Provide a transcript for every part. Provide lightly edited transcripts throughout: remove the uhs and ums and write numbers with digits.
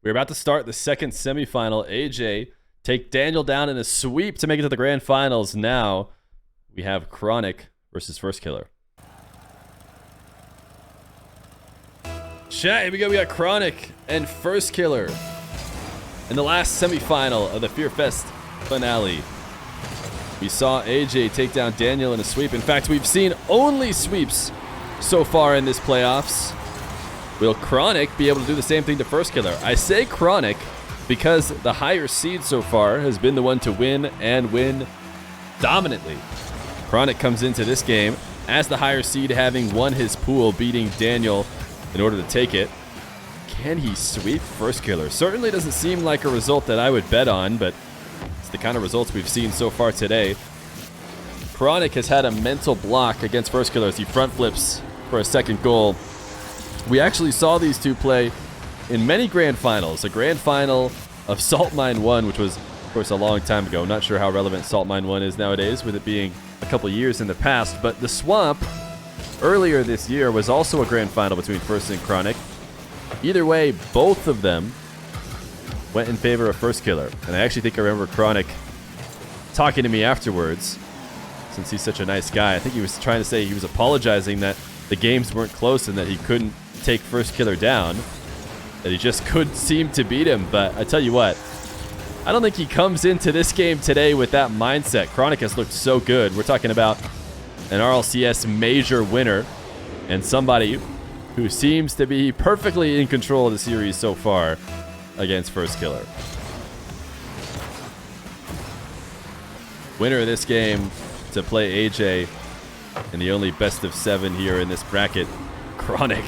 We're about to start the second semifinal. AJ take Daniel down in a sweep to make it to the grand finals. Now we have Chronic versus Firstkiller. Chat, here we go. We got Chronic and Firstkiller in the last semifinal of the Fear Fest finale. We saw AJ take down Daniel in a sweep. In fact, we've seen only sweeps so far in this playoffs. Will Chronic be able to do the same thing to Firstkiller? I say Chronic because the higher seed so far has been the one to win and win dominantly. Chronic comes into this game as the higher seed, having won his pool, beating Daniel in order to take it. Can he sweep Firstkiller? Certainly doesn't seem like a result that I would bet on, but it's the kind of results we've seen so far today. Chronic has had a mental block against Firstkiller as he front flips for a second goal. We actually saw these two play in many grand finals. A grand final of Salt Mine 1, which was, of course, a long time ago. I'm not sure how relevant Salt Mine 1 is nowadays, with it being a couple years in the past. But the Swamp, earlier this year, was also a grand final between First and Chronic. Either way, both of them went in favor of Firstkiller. And I actually think I remember Chronic talking to me afterwards, since he's such a nice guy. I think he was trying to say he was apologizing that the games weren't close and that he couldn't take Firstkiller down, that he just couldn't seem to beat him. But I tell you what, I don't think he comes into this game today with that mindset. Chronic has looked so good. We're talking about an RLCS major winner and somebody who seems to be perfectly in control of the series so far against Firstkiller. Winner of this game to play AJ in the only best of 7 here in this bracket, Chronic.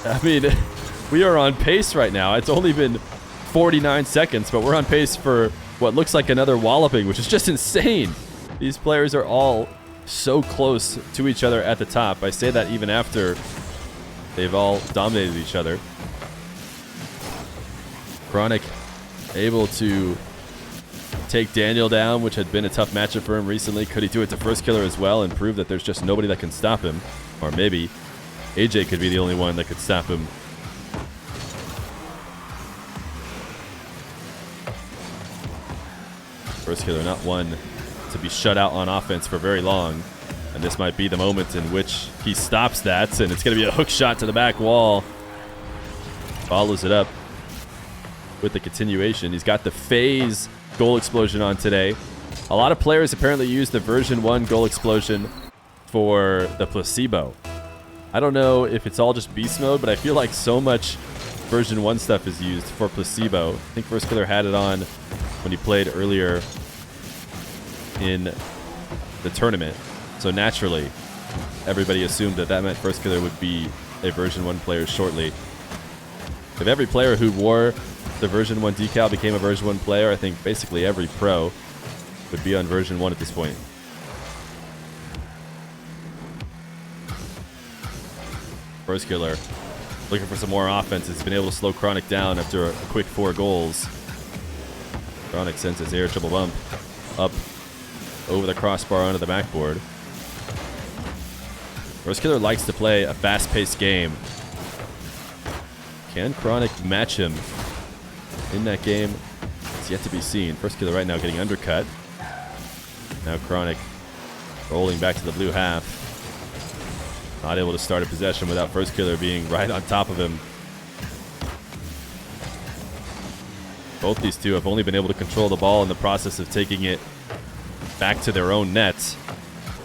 I mean, we are on pace right now. It's only been 49 seconds, but we're on pace for what looks like another walloping, which is just insane. These players are all so close to each other at the top. I say that even after they've all dominated each other. Chronic able to take Daniel down, which had been a tough matchup for him recently. Could he do it to Firstkiller as well and prove that there's just nobody that can stop him? Or maybe AJ could be the only one that could stop him. Firstkiller not one to be shut out on offense for very long. And this might be the moment in which he stops that. And it's going to be a hook shot to the back wall. Follows it up with the continuation. He's got the phase goal explosion on today. A lot of players apparently use the version 1 goal explosion for the placebo. I don't know if it's all just beast mode, but I feel like so much version 1 stuff is used for placebo. I think Firstkiller had it on when he played earlier in the tournament. So naturally, everybody assumed that that meant Firstkiller would be a version 1 player shortly. If every player who wore the version 1 decal became a version 1 player, I think basically every pro would be on version 1 at this point. Firstkiller looking for some more offense. He's been able to slow Chronic down after a quick 4 goals. Chronic sends his air triple bump up over the crossbar onto the backboard. Firstkiller likes to play a fast-paced game. Can Chronic match him in that game? It's yet to be seen. Firstkiller right now getting undercut. Now Chronic rolling back to the blue half. Not able to start a possession without Firstkiller being right on top of him. Both these two have only been able to control the ball in the process of taking it back to their own net.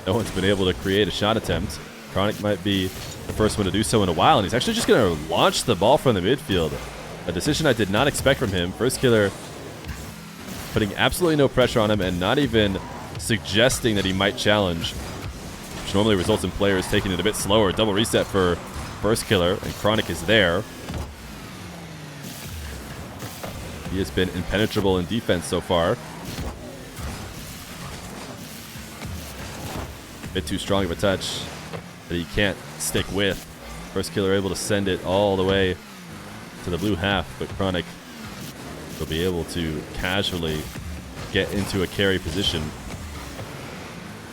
No one's been able to create a shot attempt. Chronic might be the first one to do so in a while, and he's actually just going to launch the ball from the midfield. A decision I did not expect from him. Firstkiller putting absolutely no pressure on him and not even suggesting that he might challenge, which normally results in players taking it a bit slower. Double reset for Firstkiller, and Chronic is there. He has been impenetrable in defense so far. A bit too strong of a touch that he can't stick with. Firstkiller able to send it all the way to the blue half, but Chronic will be able to casually get into a carry position.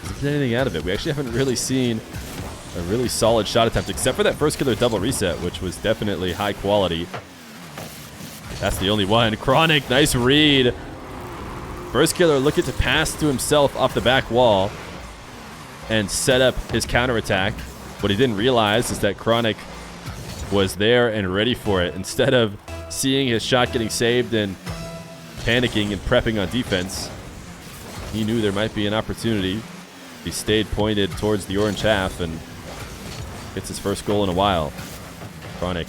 Doesn't get anything out of it. We actually haven't really seen a really solid shot attempt, except for that Firstkiller double reset, which was definitely high quality. That's the only one. Chronic, nice read. Firstkiller looking to pass to himself off the back wall and set up his counterattack. What he didn't realize is that Chronic was there and ready for it. Instead of seeing his shot getting saved and panicking and prepping on defense, he knew there might be an opportunity. He stayed pointed towards the orange half and gets his first goal in a while. Chronic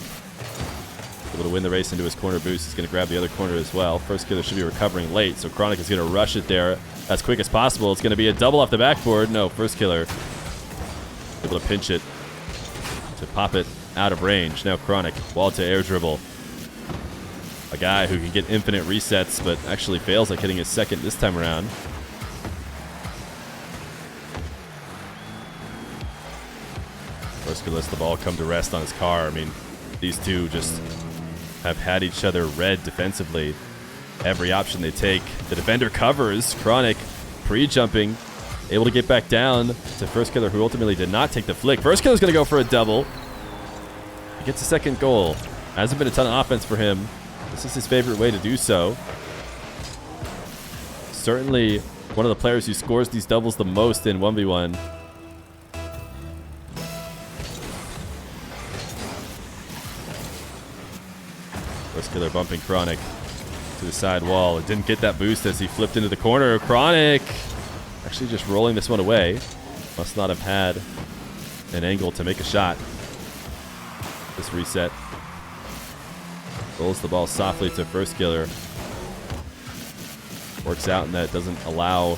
able to win the race into his corner boost. He's going to grab the other corner as well. Firstkiller should be recovering late, so Chronic is going to rush it there as quick as possible. It's going to be a double off the backboard. No, Firstkiller able to pinch it to pop it out of range. Now Chronic, wall to air dribble. A guy who can get infinite resets, but actually fails at hitting his second this time around. Firstkiller lets the ball come to rest on his car. I mean, these two just have had each other read defensively. Every option they take, the defender covers. Chronic pre-jumping, able to get back down to Firstkiller, who ultimately did not take the flick. Firstkiller's going to go for a double. He gets a second goal. Hasn't been a ton of offense for him. This is his favorite way to do so. Certainly one of the players who scores these doubles the most in 1v1. Firstkiller bumping Chronic to the side wall. It didn't get that boost as he flipped into the corner. Chronic actually just rolling this one away. Must not have had an angle to make a shot. This reset. Rolls the ball softly to Firstkiller. Works out in that it doesn't allow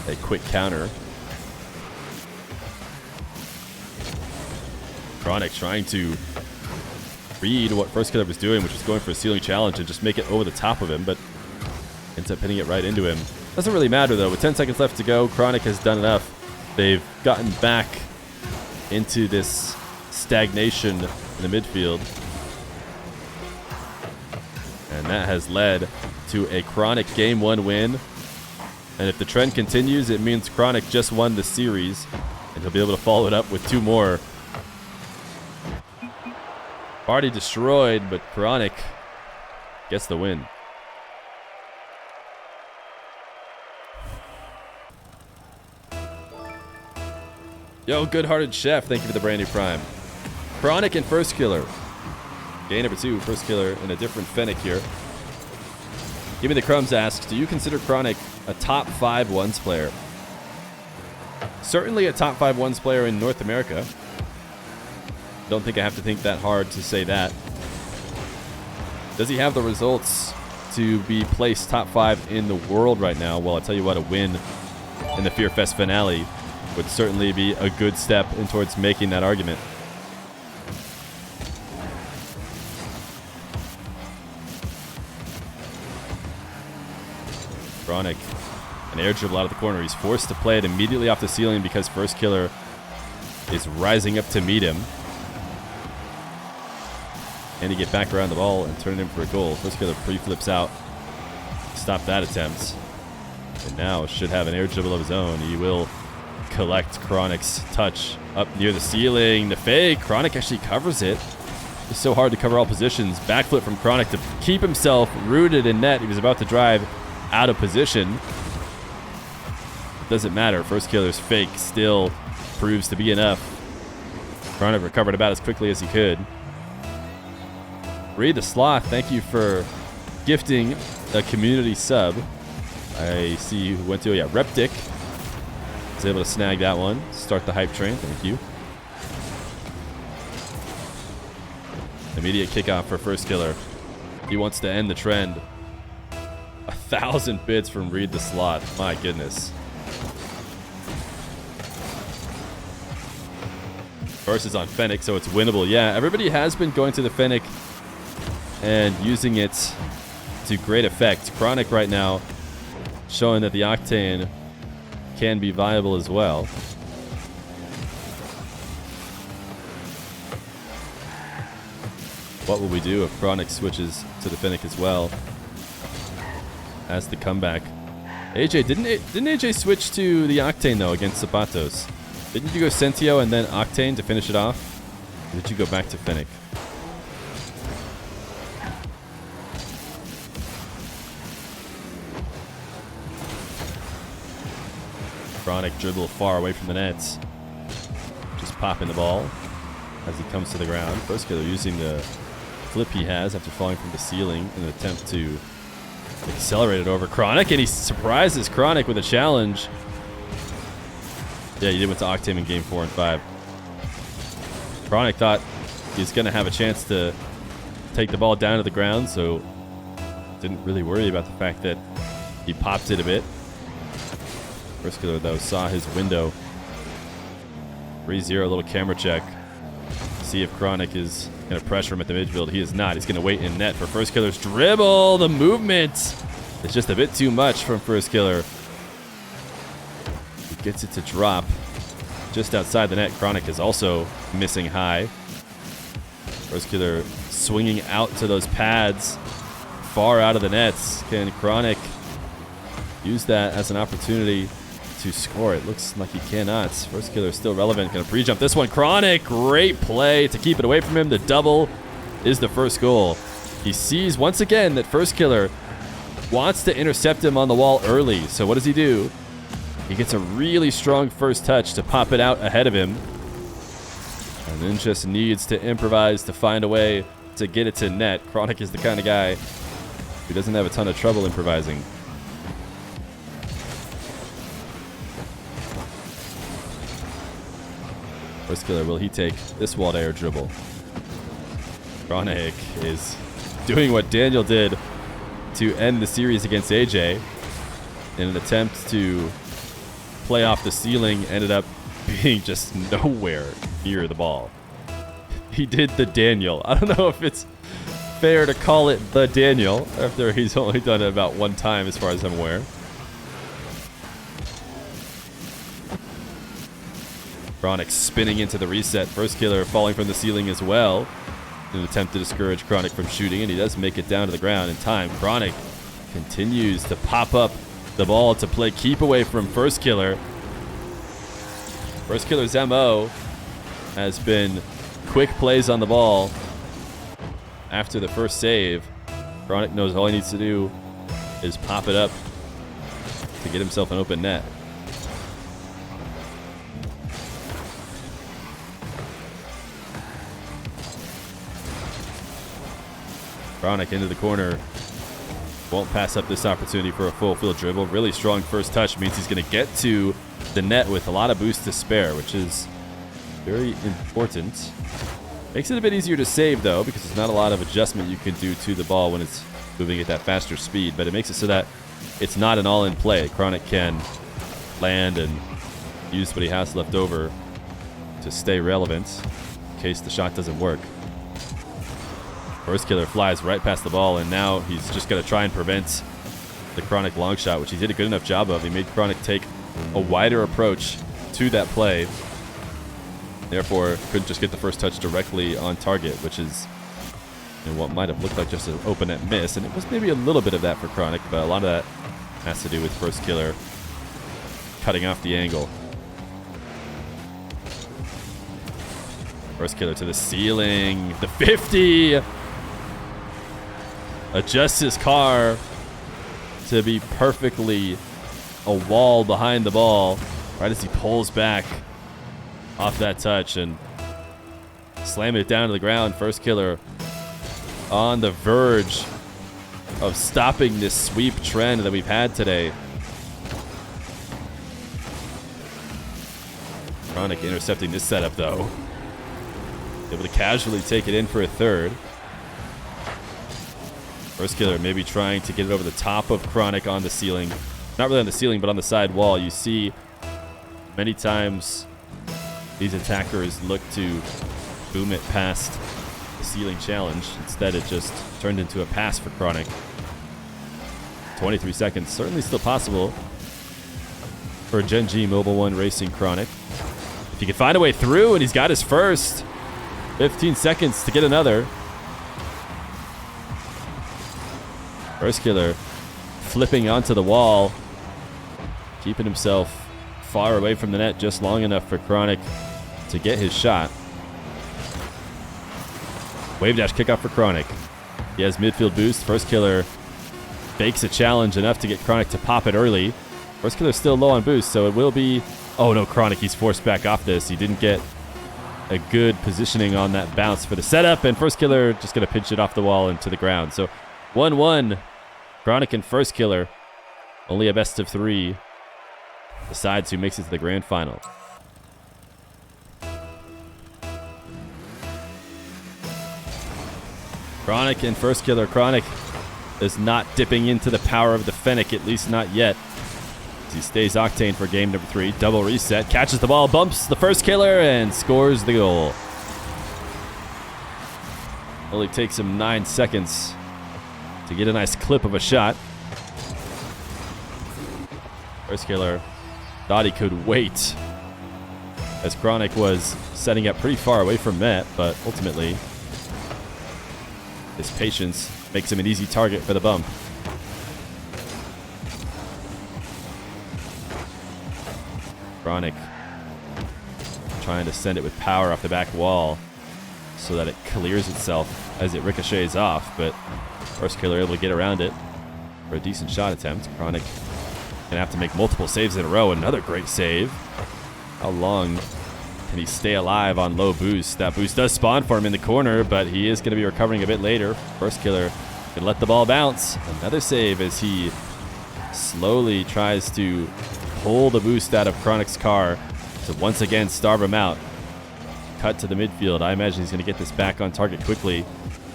a quick counter. Chronic trying to read what Firstkiller was doing, which was going for a ceiling challenge and just make it over the top of him, but ends up hitting it right into him. Doesn't really matter though. With 10 seconds left to go, Chronic has done enough. They've gotten back into this stagnation in the midfield, and that has led to a Chronic Game 1 win. And if the trend continues, it means Chronic just won the series, and he'll be able to follow it up with 2 more. Party destroyed, but Chronic gets the win. Yo, good-hearted chef, thank you for the brand new prime. Chronic and Firstkiller. Game number 2, Firstkiller in a different Fennec here. Give Me the Crumbs asks, do you consider Chronic a top 5 ones player? Certainly a top 5 ones player in North America. Don't think I have to think that hard to say that. Does he have the results to be placed top 5 in the world right now? Well, I'll tell you what, a win in the Fear Fest finale would certainly be a good step in towards making that argument. Chronic, an air dribble out of the corner. He's forced to play it immediately off the ceiling because Firstkiller is rising up to meet him. And to get back around the ball and turn it in for a goal. Firstkiller pre-flips out. Stop that attempt. And now should have an air dribble of his own. He will collect Chronic's touch up near the ceiling. The fake. Chronic actually covers it. It's so hard to cover all positions. Backflip from Chronic to keep himself rooted in net. He was about to drive out of position. Doesn't matter. Firstkiller's fake still proves to be enough. Chronic recovered about as quickly as he could. Read the Sloth, thank you for gifting a community sub. I see who went to, yeah, Reptic was able to snag that one. Start the hype train, thank you. Immediate kickoff for Firstkiller. He wants to end the trend. 1,000 bits from Read the Sloth, my goodness. First is on Fennec, so it's winnable. Yeah, everybody has been going to the Fennec and using it to great effect. Chronic right now showing that the Octane can be viable as well. What will we do if Chronic switches to the Fennec as well as the comeback? AJ, didn't AJ switch to the Octane though against Zapatos? Didn't you go Sentio and then Octane to finish it off? Or did you go back to Fennec? Chronic dribble far away from the nets. Just popping the ball as he comes to the ground. Firstkiller using the flip he has after falling from the ceiling in an attempt to accelerate it over Chronic, and he surprises Chronic with a challenge. Yeah, he did went to Octane in game 4 and 5. Chronic thought he's going to have a chance to take the ball down to the ground, so didn't really worry about the fact that he popped it a bit. Firstkiller, though, saw his window. 3-0, little camera check. See if Chronic is going to pressure him at the midfield. He is not. He's going to wait in net for Firstkiller's dribble. The movement is just a bit too much from Firstkiller. He gets it to drop just outside the net. Chronic is also missing high. Firstkiller swinging out to those pads far out of the nets. Can Chronic use that as an opportunity to score? It looks like he cannot. Firstkiller still relevant. Going to pre-jump this one. Chronic, great play to keep it away from him. The double is the first goal. He sees once again that Firstkiller wants to intercept him on the wall early. So what does he do? He gets a really strong first touch to pop it out ahead of him. And then just needs to improvise to find a way to get it to net. Chronic is the kind of guy who doesn't have a ton of trouble improvising. Firstkiller, will he take this wall to air dribble? Chronic is doing what Daniel did to end the series against AJ in an attempt to play off the ceiling, ended up being just nowhere near the ball. He did the Daniel. I don't know if it's fair to call it the Daniel after he's only done it about one time as far as I'm aware. Chronic spinning into the reset. Firstkiller falling from the ceiling as well in an attempt to discourage Chronic from shooting, and he does make it down to the ground in time. Chronic continues to pop up the ball to play keep away from Firstkiller. Firstkiller's MO has been quick plays on the ball after the first save. Chronic knows all he needs to do is pop it up to get himself an open net. Chronic into the corner. Won't pass up this opportunity for a full field dribble. Really strong first touch means he's going to get to the net with a lot of boost to spare, which is very important. Makes it a bit easier to save, though, because there's not a lot of adjustment you can do to the ball when it's moving at that faster speed. But it makes it so that it's not an all-in play. Chronic can land and use what he has left over to stay relevant in case the shot doesn't work. Firstkiller flies right past the ball, and now he's just going to try and prevent the Chronic long shot, which he did a good enough job of. He made Chronic take a wider approach to that play. Therefore, couldn't just get the first touch directly on target, which is what might have looked like just an open net miss. And it was maybe a little bit of that for Chronic, but a lot of that has to do with Firstkiller cutting off the angle. Firstkiller to the ceiling. The 50! Adjusts his car to be perfectly a wall behind the ball right as he pulls back off that touch and slamming it down to the ground. Firstkiller on the verge of stopping this sweep trend that we've had today. Chronic intercepting this setup, though. Able to casually take it in for a third. Firstkiller maybe trying to get it over the top of Chronic on the ceiling. Not really on the ceiling, but on the side wall. You see many times these attackers look to boom it past the ceiling challenge. Instead, it just turned into a pass for Chronic. 23 seconds. Certainly still possible for Gen G Mobile 1 Racing Chronic. If he can find a way through, and he's got his first. 15 seconds to get another. Firstkiller flipping onto the wall, keeping himself far away from the net just long enough for Chronic to get his shot. Wave dash kickoff for Chronic. He has midfield boost. Firstkiller fakes a challenge enough to get Chronic to pop it early. Firstkiller's still low on boost, so it will be... Oh, no, Chronic, he's forced back off this. He didn't get a good positioning on that bounce for the setup, and Firstkiller just going to pinch it off the wall and to the ground. So 1-1, Chronic and Firstkiller. Only a best of 3 decides who makes it to the grand final. Chronic and Firstkiller. Chronic is not dipping into the power of the Fennec, at least not yet. As he stays octane for game number 3. Double reset, catches the ball, bumps the Firstkiller, and scores the goal. Only takes him 9 seconds to get a nice clip of a shot. Firstkiller thought he could wait, as Chronic was setting up pretty far away from net, but ultimately his patience makes him an easy target for the bump. Chronic trying to send it with power off the back wall so that it clears itself as it ricochets off, but Firstkiller able to get around it for a decent shot attempt. Chronic gonna have to make multiple saves in a row. Another great save. How long can he stay alive on low boost? That boost does spawn for him in the corner, but he is going to be recovering a bit later. Firstkiller can let the ball bounce. Another save as he slowly tries to pull the boost out of Chronic's car to once again starve him out. Cut to the midfield. I imagine he's going to get this back on target quickly.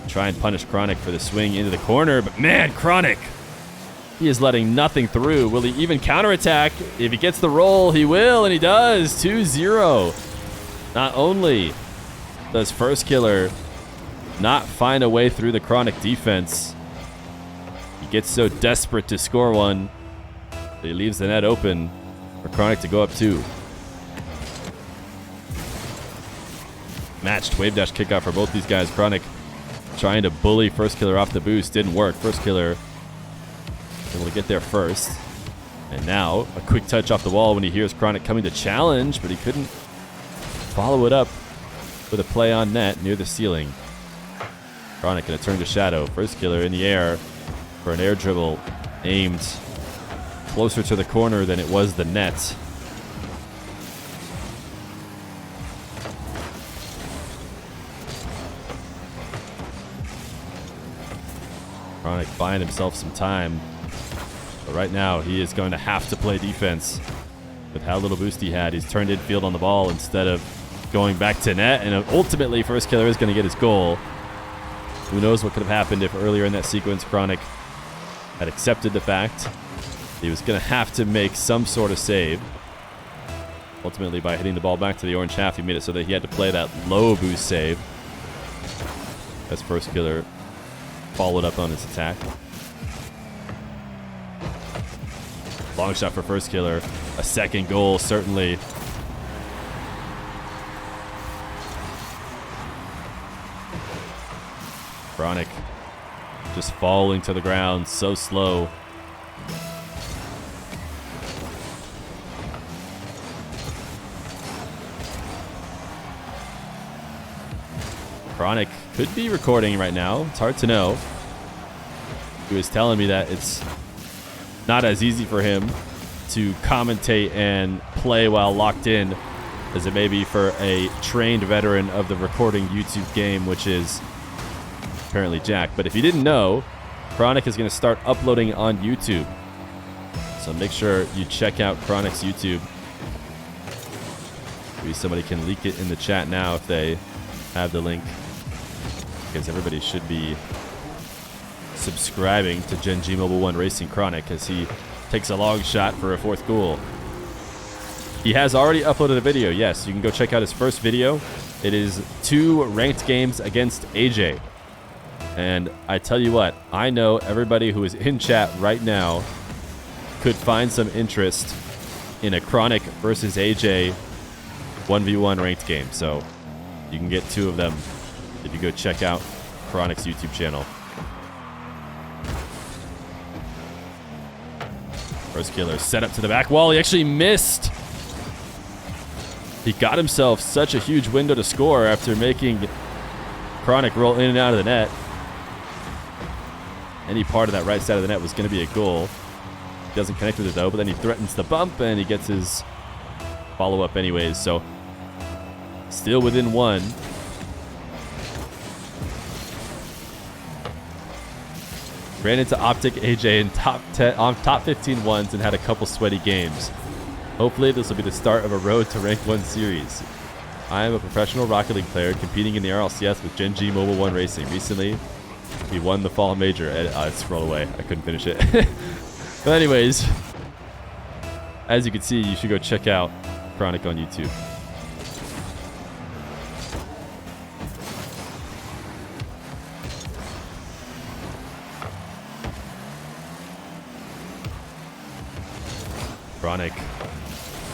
Try and punish Chronic for the swing into the corner, but man, Chronic, he is letting nothing through. Will he even counterattack? If he gets the roll, he will, and he does. 2-0. Not only does Firstkiller not find a way through the Chronic defense, he gets so desperate to score one that he leaves the net open for Chronic to go up 2. Matched wave dash kickoff for both these guys. Chronic trying to bully Firstkiller off the boost. Didn't work. Firstkiller able to get there first. And now a quick touch off the wall when he hears Chronic coming to challenge, but he couldn't follow it up with a play on net near the ceiling. Chronic going to turn to shadow. Firstkiller in the air for an air dribble aimed closer to the corner than it was the net. Chronic buying himself some time. But right now, he is going to have to play defense. With how little boost he had, he's turned infield on the ball instead of going back to net. And ultimately, Firstkiller is going to get his goal. Who knows what could have happened if earlier in that sequence, Chronic had accepted the fact he was going to have to make some sort of save. Ultimately, by hitting the ball back to the orange half, he made it so that he had to play that low boost save. As Firstkiller followed up on his attack. Long shot for Firstkiller. A second goal, certainly. Chronic just falling to the ground so slow. Chronic could be recording right now. It's hard to know. He was telling me that it's not as easy for him to commentate and play while locked in as it may be for a trained veteran of the recording YouTube game, which is apparently Jack. But if you didn't know, Chronic is going to start uploading on YouTube. So make sure you check out Chronic's YouTube. Maybe somebody can leak it in the chat now if they have the link, because everybody should be subscribing to Gen G Mobile 1 Racing Chronic as he takes a long shot for a 4th goal. He has already uploaded a video. Yes, you can go check out his first video. It is 2 ranked games against AJ. And I tell you what, I know everybody who is in chat right now could find some interest in a Chronic versus AJ 1v1 ranked game. So you can get 2 of them if you go check out Chronic's YouTube channel. Firstkiller set up to the back wall. He actually missed. He got himself such a huge window to score after making Chronic roll in and out of the net. Any part of that right side of the net was going to be a goal. Doesn't connect with it though, but then he threatens the bump and he gets his follow-up anyways. So still within one. Ran into Optic AJ in top 15 ones and had a couple sweaty games. Hopefully this will be the start of a road to rank 1 series. I am a professional Rocket League player competing in the RLCS with Gen G Mobile 1 Racing. Recently, he won the fall major. I scrolled away. I couldn't finish it. But anyways, as you can see, you should go check out Chronic on YouTube. Chronic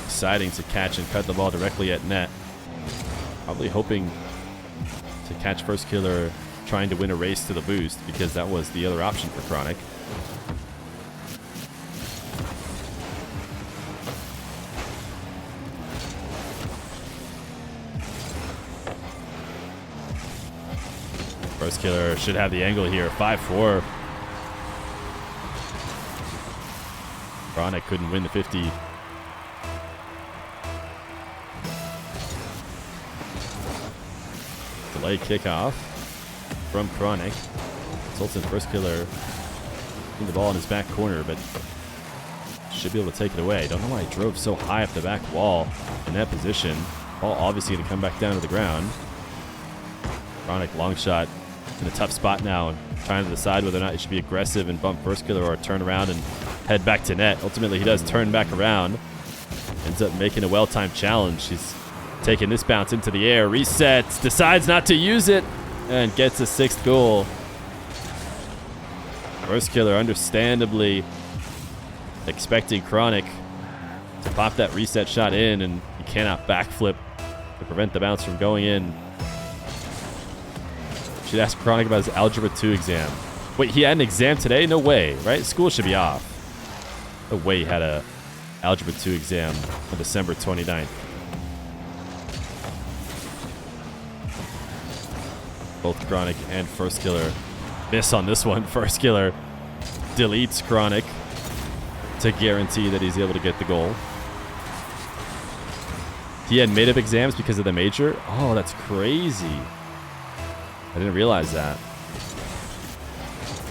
deciding to catch and cut the ball directly at net. Probably hoping to catch Firstkiller trying to win a race to the boost, because that was the other option for Chronic. Firstkiller should have the angle here. 5-4. Chronic couldn't win the 50. Delay kickoff from Chronic. Results in Firstkiller in the ball in his back corner, but should be able to take it away. Don't know why he drove so high up the back wall in that position. Ball obviously going to come back down to the ground. Chronic long shot in a tough spot now, trying to decide whether or not he should be aggressive and bump Firstkiller or turn around and head back to net. Ultimately, he does turn back around. Ends up making a well-timed challenge. He's taking this bounce into the air, resets, decides not to use it, and gets a 6th goal. Firstkiller understandably expecting Chronic to pop that reset shot in, and he cannot backflip to prevent the bounce from going in. Should ask Chronic about his Algebra 2 exam. Wait, he had an exam today? No way, right? School should be off. No way he had a Algebra 2 exam on December 29th. Both Chronic and Firstkiller miss on this one. Firstkiller deletes Chronic to guarantee that he's able to get the goal. He had made up exams because of the major? Oh, that's crazy. I didn't realize that.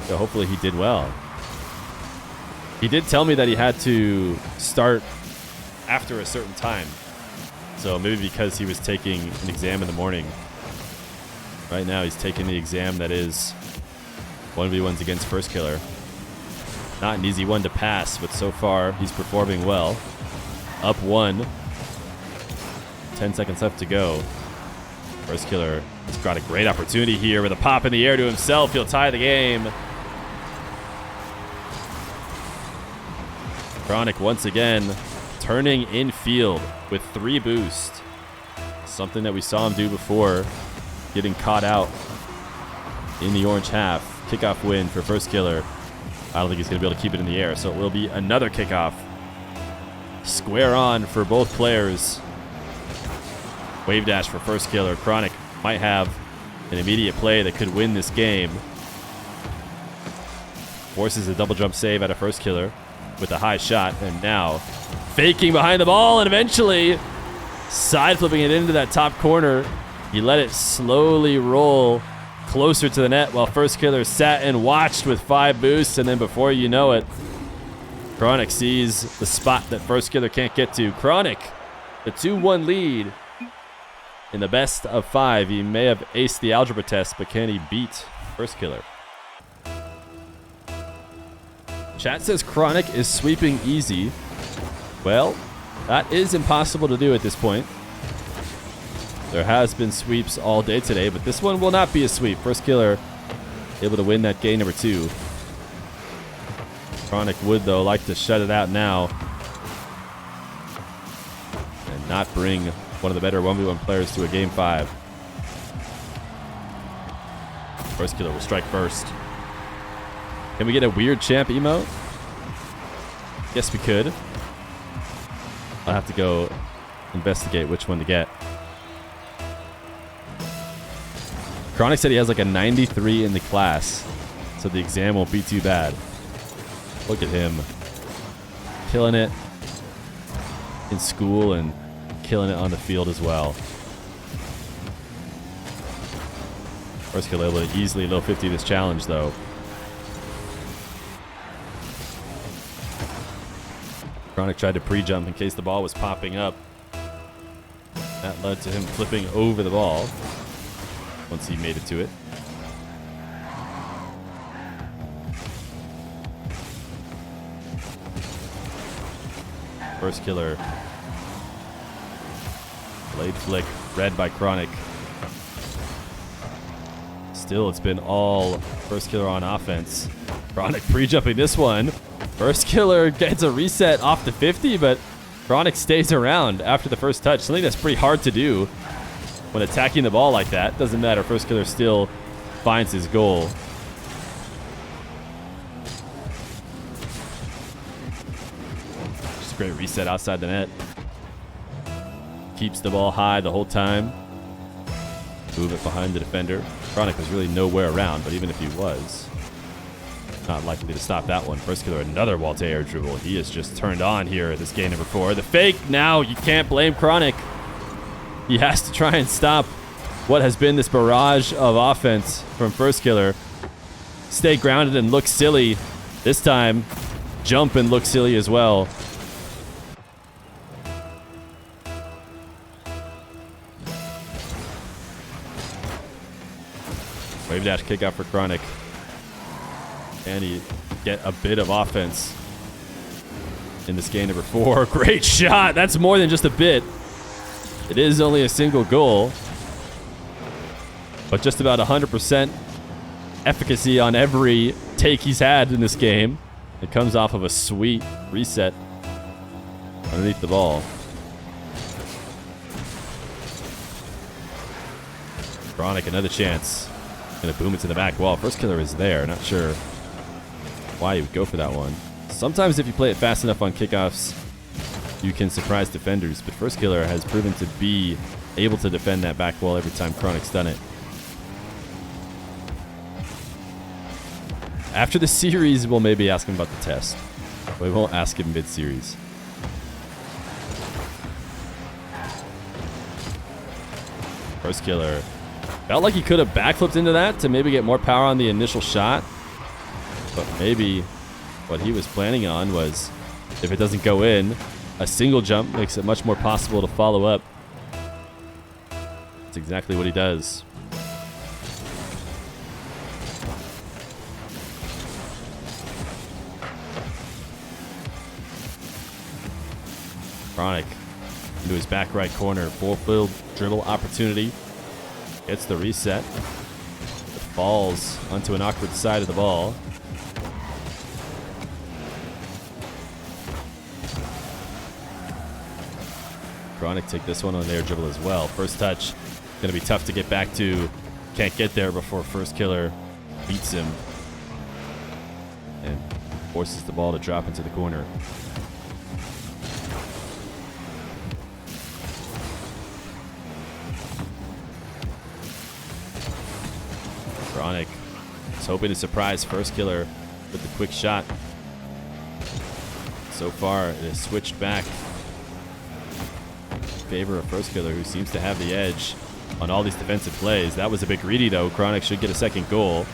So hopefully he did well. He did tell me that he had to start after a certain time. So maybe because he was taking an exam in the morning. Right now he's taking the exam that is 1v1s against Firstkiller. Not an easy one to pass, but so far he's performing well. Up 1. 10 seconds left to go. Firstkiller has got a great opportunity here with a pop in the air to himself. He'll tie the game. Chronic once again turning in field with 3 boost. Something that we saw him do before, getting caught out in the orange half. Kickoff win for Firstkiller. I don't think he's going to be able to keep it in the air, so it will be another kickoff. Square on for both players. Wave dash for Firstkiller. Chronic might have an immediate play that could win this game. Forces a double jump save out of Firstkiller with a high shot, and now faking behind the ball and eventually side flipping it into that top corner. He let it slowly roll closer to the net while Firstkiller sat and watched with 5 boosts, and then before you know it, Chronic sees the spot that Firstkiller can't get to. Chronic, the 2-1 lead in the best of 5. He may have aced the algebra test, but can he beat Firstkiller? Chat says Chronic is sweeping easy. Well, that is impossible to do at this point. There has been sweeps all day today, but this one will not be a sweep. Firstkiller able to win that game number 2. Chronic would, though, like to shut it out now and not bring one of the better 1v1 players to a game 5. Firstkiller will strike first. Can we get a weird champ emote? Yes, we could. I'll have to go investigate which one to get. Chronic said he has like a 93 in the class, so the exam won't be too bad. Look at him. killing it in school and killing it on the field as well. Firstkiller able to easily low 50 this challenge, though. Chronic tried to pre-jump in case the ball was popping up. That led to him flipping over the ball once he made it to it. Firstkiller. Blade flick, read by Chronic. Still, it's been all Firstkiller on offense. Chronic pre-jumping this one. Firstkiller gets a reset off the 50, but Chronic stays around after the first touch. Something that's pretty hard to do when attacking the ball like that. Doesn't matter, Firstkiller still finds his goal. Just a great reset outside the net. Keeps the ball high the whole time. Move it behind the defender. Chronic was really nowhere around, but even if he was, not likely to stop that one. Firstkiller, another wall to air dribble. He is just turned on here at this game number 4. The fake, now you can't blame Chronic. He has to try and stop what has been this barrage of offense from Firstkiller. Stay grounded and look silly. This time, jump and look silly as well. Wave dash kick out for Chronic. And he get a bit of offense in this game number 4. Great shot. That's more than just a bit. It is only a single goal, but just about 100% efficacy on every take he's had in this game. It comes off of a sweet reset underneath the ball. Chronic, another chance. Gonna boom it to the back wall. Firstkiller is there. Not sure why you would go for that one. Sometimes if you play it fast enough on kickoffs, you can surprise defenders, but Firstkiller has proven to be able to defend that back wall every time Chronic's done it. After the series, we'll maybe ask him about the test. We won't ask him mid-series. Firstkiller felt like he could have backflipped into that to maybe get more power on the initial shot. But maybe what he was planning on was, if it doesn't go in, a single jump makes it much more possible to follow up. That's exactly what he does. Chronic into his back right corner. Full-field dribble opportunity. Gets the reset. It falls onto an awkward side of the ball. Chronic take this one on the air dribble as well. First touch, going to be tough to get back to. Can't get there before Firstkiller beats him and forces the ball to drop into the corner. Chronic is hoping to surprise Firstkiller with the quick shot. So far, it has switched back in favor of Firstkiller, who seems to have the edge on all these defensive plays. That was a bit greedy, though. Chronic should get a second goal.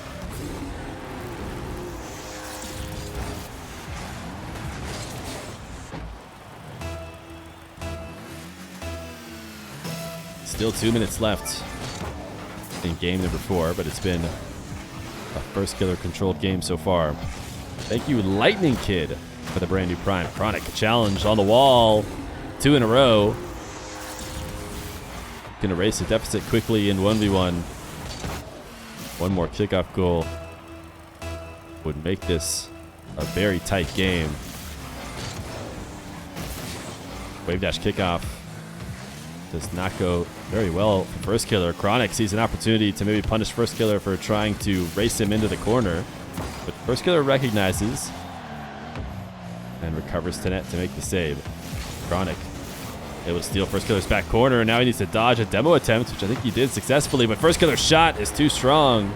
Still 2 minutes left in game number 4, but it's been a Firstkiller controlled game so far. Thank you, Lightning Kid, for the brand new Prime. Chronic challenge on the wall. 2 in a row. Can erase the deficit quickly in 1v1. One more kickoff goal would make this a very tight game. Wave dash kickoff does not go very well for Firstkiller. Chronic sees an opportunity to maybe punish Firstkiller for trying to race him into the corner, but Firstkiller recognizes and recovers to net to make the save. Chronic able to steal Firstkiller's back corner, and now he needs to dodge a demo attempt, which I think he did successfully, but Firstkiller's shot is too strong.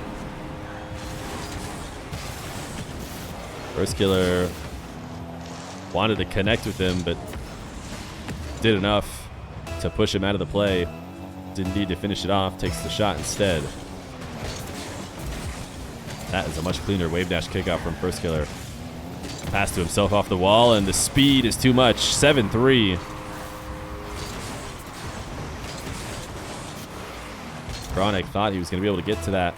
Firstkiller wanted to connect with him, but did enough to push him out of the play. Didn't need to finish it off. Takes the shot instead. That is a much cleaner wave dash kickoff from Firstkiller. Pass to himself off the wall, and the speed is too much. 7-3. Chronic thought he was going to be able to get to that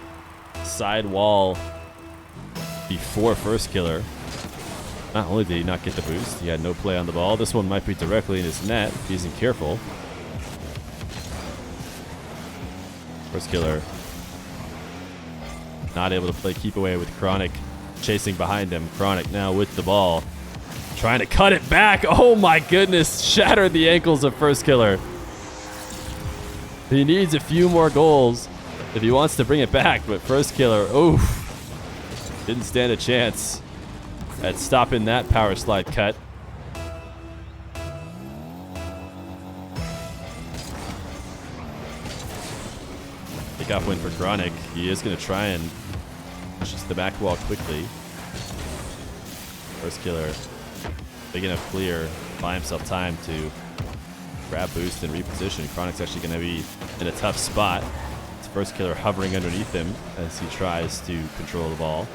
side wall before Firstkiller. Not only did he not get the boost, he had no play on the ball. This one might be directly in his net if he isn't careful. Firstkiller not able to play keep away with Chronic chasing behind him. Chronic now with the ball, trying to cut it back. Oh my goodness, shattered the ankles of Firstkiller. He needs a few more goals if he wants to bring it back, but Firstkiller, oof, didn't stand a chance at stopping that power slide cut. Kickoff win for Chronic. He is going to try and pushes the back wall quickly. Firstkiller, big enough clear, buy himself time to grab boost and reposition. Chronic's actually going to be in a tough spot. It's Firstkiller hovering underneath him as he tries to control the ball.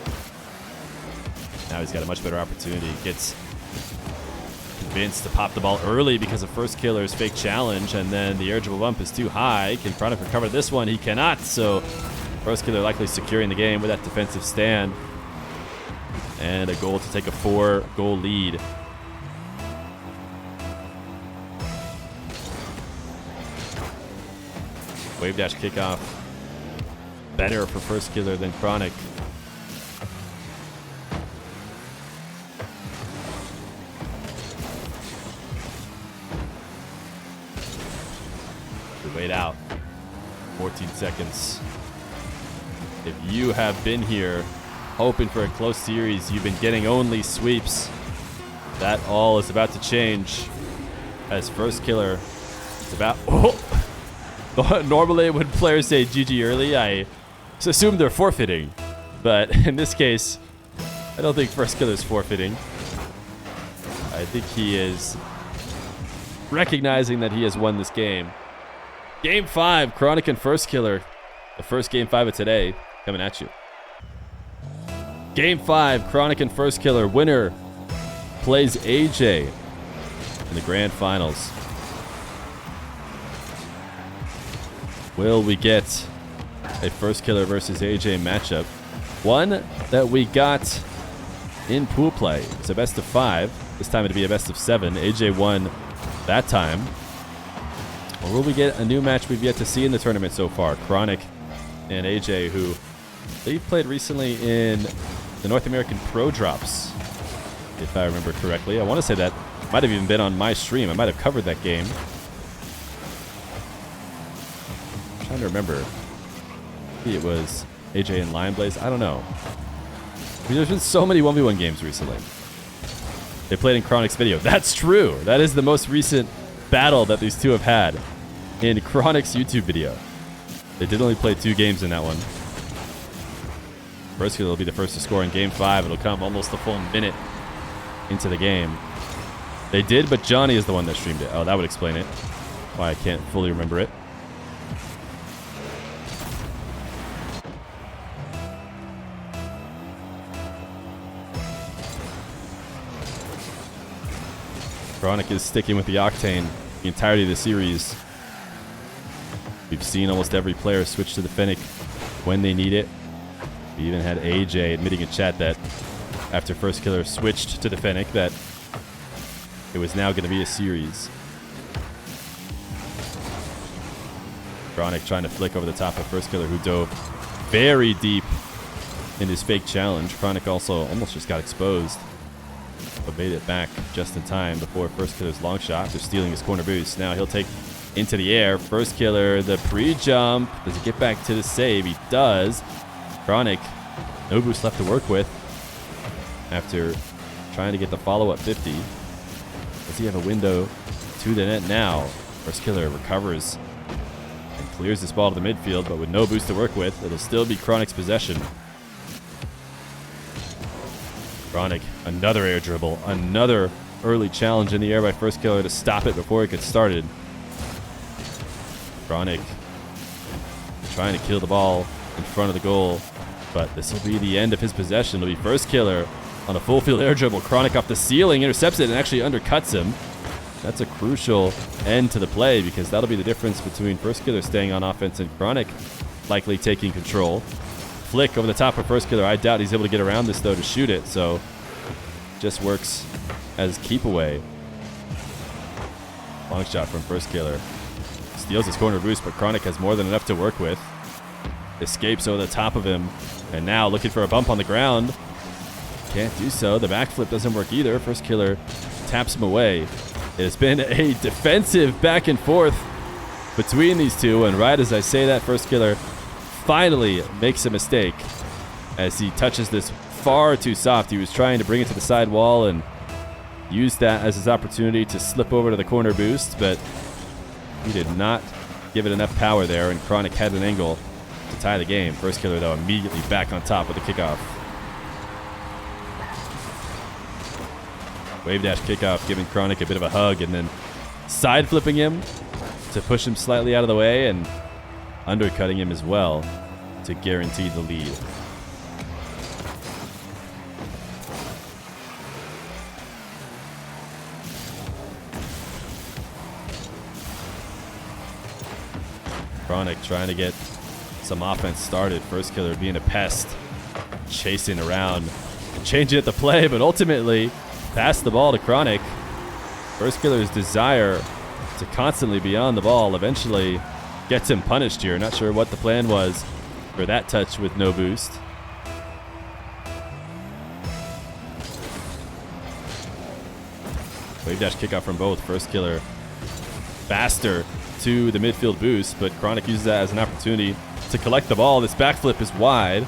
Now he's got a much better opportunity. Gets convinced to pop the ball early because of Firstkiller's fake challenge, and then the air dribble bump is too high. Can Chronic recover this one? He cannot, so Firstkiller likely securing the game with that defensive stand. And a goal to take a 4-goal lead. Wave dash kickoff. Better for Firstkiller than Chronic. Wait out. 14 seconds. If you have been here hoping for a close series, you've been getting only sweeps. That all is about to change as Firstkiller is about... Oh! Normally when players say GG early, I assume they're forfeiting. But in this case, I don't think Firstkiller's forfeiting. I think he is recognizing that he has won this game. Game 5, Chronic and Firstkiller. The first Game 5 of today coming at you. Game 5, Chronic and Firstkiller. Winner plays AJ in the grand finals. Will we get a Firstkiller versus AJ matchup? One that we got in pool play. It's a best of 5. This time it'd be a best of 7. AJ won that time. Or will we get a new match we've yet to see in the tournament so far? Chronic and AJ, who they've played recently in the North American Pro Drops, if I remember correctly. I want to say that might have even been on my stream. I might have covered that game. I'm trying to remember. Maybe it was AJ and Lion Blaze. I don't know. I mean, there's been so many 1v1 games recently. They played in Chronic's video. That's true. That is the most recent battle that these two have had in Chronic's YouTube video. They did only play 2 games in that one. Firstkiller will be the first to score in Game 5. It'll come almost a full minute into the game. They did, but Johnny is the one that streamed it. Oh, that would explain it. Why I can't fully remember it. Chronic is sticking with the Octane the entirety of the series. We've seen almost every player switch to the Fennec when they need it. We even had AJ admitting in chat that after Firstkiller switched to the Fennec that it was now going to be a series. Chronic trying to flick over the top of Firstkiller, who dove very deep in his fake challenge. Chronic also almost just got exposed, but made it back just in time before Firstkiller's long shot. They're stealing his corner boost. Now he'll take into the air. Firstkiller, the pre-jump. Does he get back to the save? He does. Chronic, no boost left to work with after trying to get the follow-up 50. Does he have a window to the net now? Firstkiller recovers and clears this ball to the midfield, but with no boost to work with, it'll still be Chronic's possession. Chronic, another air dribble, another early challenge in the air by Firstkiller to stop it before it gets started. Chronic trying to kill the ball in front of the goal, but this will be the end of his possession. It'll be Firstkiller on a full field air dribble. Chronic off the ceiling, intercepts it, and actually undercuts him. That's a crucial end to the play because that'll be the difference between Firstkiller staying on offense and Chronic likely taking control. Flick over the top of Firstkiller. I doubt he's able to get around this, though, to shoot it, so just works as keep away. Long shot from Firstkiller. Steals his corner boost, but Chronic has more than enough to work with. Escapes over the top of him, and now looking for a bump on the ground. Can't do so. The backflip doesn't work either. Firstkiller taps him away. It has been a defensive back and forth between these two, and right as I say that, Firstkiller finally makes a mistake as he touches this far too soft. He was trying to bring it to the side wall and used that as his opportunity to slip over to the corner boost, but he did not give it enough power there, and Chronic had an angle to tie the game. Firstkiller, though, immediately back on top with the kickoff. Wave dash kickoff, giving Chronic a bit of a hug and then side flipping him to push him slightly out of the way and undercutting him as well to guarantee the lead. Chronic trying to get some offense started. Firstkiller being a pest, chasing around and changing it to play, but ultimately pass the ball to Chronic. Firstkiller's desire to constantly be on the ball eventually gets him punished here. Not sure what the plan was for that touch with no boost. Wave dash kickoff from both. Firstkiller faster to the midfield boost, but Chronic uses that as an opportunity to collect the ball. This backflip is wide.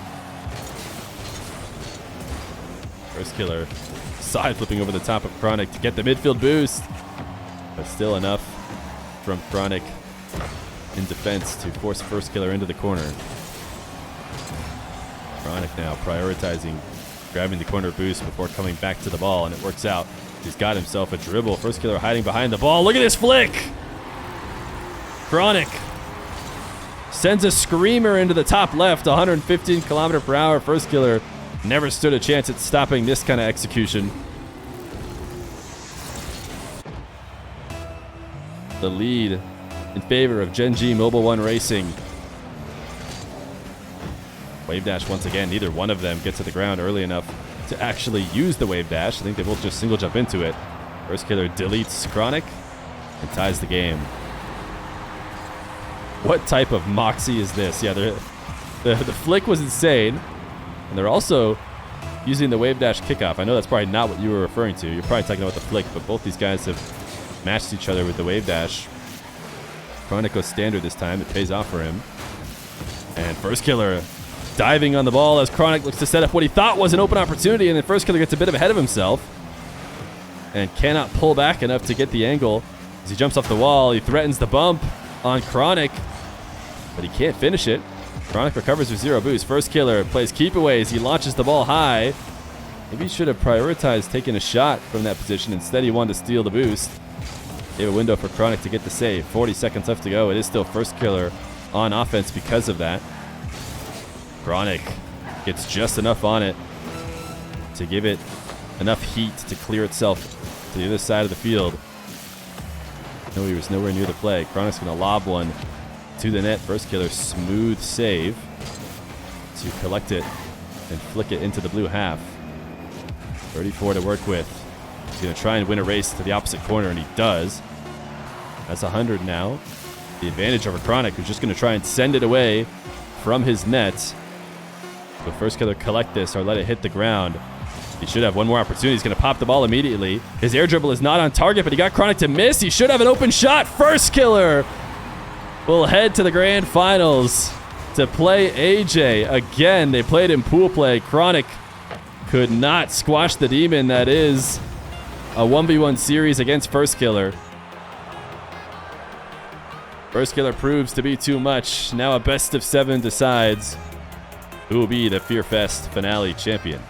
Firstkiller side flipping over the top of Chronic to get the midfield boost, but still enough from Chronic in defense to force Firstkiller into the corner. Chronic now prioritizing grabbing the corner boost before coming back to the ball, and it works out. He's got himself a dribble. Firstkiller hiding behind the ball. Look at this flick! Chronic sends a screamer into the top left, 115 km per hour. Firstkiller never stood a chance at stopping this kind of execution. The lead in favor of Gen G Mobile One Racing. Wave dash once again. Neither one of them gets to the ground early enough to actually use the wave dash. I think they both just single jump into it. Firstkiller deletes Chronic and ties the game. What type of moxie is this? Yeah, the flick was insane. And they're also using the wave dash kickoff. I know that's probably not what you were referring to. You're probably talking about the flick, but both these guys have matched each other with the wave dash. Chronic goes standard this time. It pays off for him. And Firstkiller diving on the ball as Chronic looks to set up what he thought was an open opportunity, and then Firstkiller gets a bit ahead of himself and cannot pull back enough to get the angle. As he jumps off the wall, he threatens the bump on Chronic, but he can't finish it. Chronic recovers with zero boost. Firstkiller plays keep away as he launches the ball high. Maybe he should have prioritized taking a shot from that position. Instead, he wanted to steal the boost. Gave a window for Chronic to get the save. 40 seconds left to go. It is still Firstkiller on offense because of that. Chronic gets just enough on it to give it enough heat to clear itself to the other side of the field. No, he was nowhere near the play. Chronic's going to lob one to the net. Firstkiller, smooth save to collect it and flick it into the blue half. 34 to work with. He's going to try and win a race to the opposite corner, and he does. That's 100 now. The advantage over Chronic, who's just going to try and send it away from his net. But Firstkiller collect this or let it hit the ground. He should have one more opportunity. He's going to pop the ball immediately. His air dribble is not on target, but he got Chronic to miss. He should have an open shot. Firstkiller will head to the grand finals to play AJ. Again, they played in pool play. Chronic could not squash the demon that is a 1v1 series against Firstkiller. Firstkiller proves to be too much. Now a best of 7 decides who will be the Fear Fest finale champion.